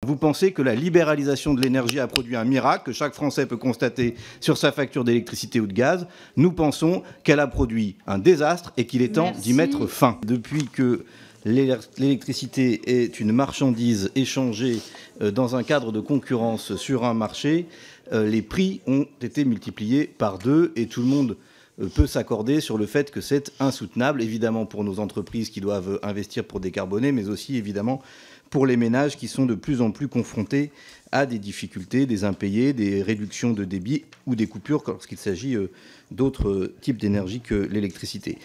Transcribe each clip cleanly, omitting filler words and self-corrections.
Vous pensez que la libéralisation de l'énergie a produit un miracle que chaque Français peut constater sur sa facture d'électricité ou de gaz. Nous pensons qu'elle a produit un désastre et qu'il est temps d'y mettre fin. Depuis que l'électricité est une marchandise échangée dans un cadre de concurrence sur un marché, les prix ont été multipliés par 2 et tout le monde peut s'accorder sur le fait que c'est insoutenable, évidemment pour nos entreprises qui doivent investir pour décarboner, mais aussi évidemment pour les ménages qui sont de plus en plus confrontés à des difficultés, des impayés, des réductions de débit ou des coupures lorsqu'il s'agit d'autres types d'énergie que l'électricité.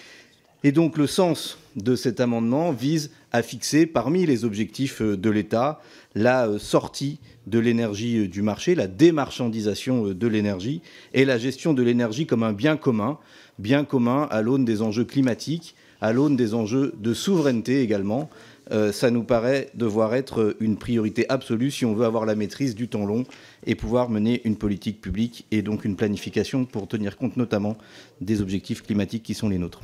Et donc le sens de cet amendement vise à fixer parmi les objectifs de l'État la sortie de l'énergie du marché, la démarchandisation de l'énergie et la gestion de l'énergie comme un bien commun à l'aune des enjeux climatiques, à l'aune des enjeux de souveraineté également. Ça nous paraît devoir être une priorité absolue si on veut avoir la maîtrise du temps long et pouvoir mener une politique publique et donc une planification pour tenir compte notamment des objectifs climatiques qui sont les nôtres.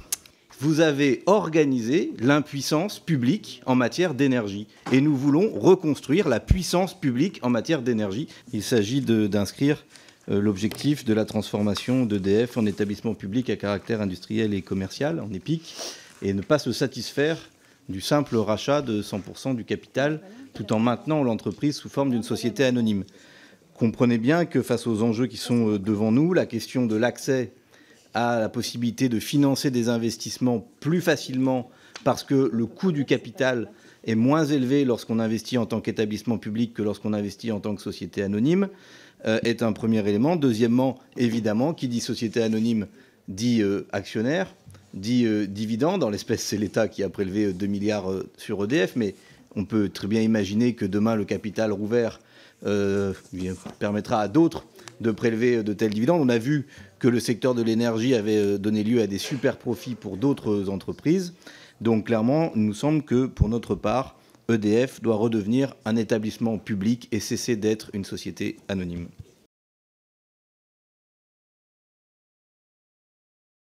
Vous avez organisé l'impuissance publique en matière d'énergie. Et nous voulons reconstruire la puissance publique en matière d'énergie. Il s'agit d'inscrire l'objectif de la transformation d'EDF en établissement public à caractère industriel et commercial, en EPIC, et ne pas se satisfaire du simple rachat de 100% du capital, tout en maintenant l'entreprise sous forme d'une société anonyme. Comprenez bien que face aux enjeux qui sont devant nous, la question de l'accès à la possibilité de financer des investissements plus facilement parce que le coût du capital est moins élevé lorsqu'on investit en tant qu'établissement public que lorsqu'on investit en tant que société anonyme, est un premier élément. Deuxièmement, évidemment, qui dit société anonyme dit actionnaire, dit dividende. Dans l'espèce, c'est l'État qui a prélevé 2 milliards sur EDF, mais on peut très bien imaginer que demain, le capital rouvert permettra à d'autres de prélever de tels dividendes. On a vu que le secteur de l'énergie avait donné lieu à des super profits pour d'autres entreprises. Donc clairement, il nous semble que pour notre part, EDF doit redevenir un établissement public et cesser d'être une société anonyme.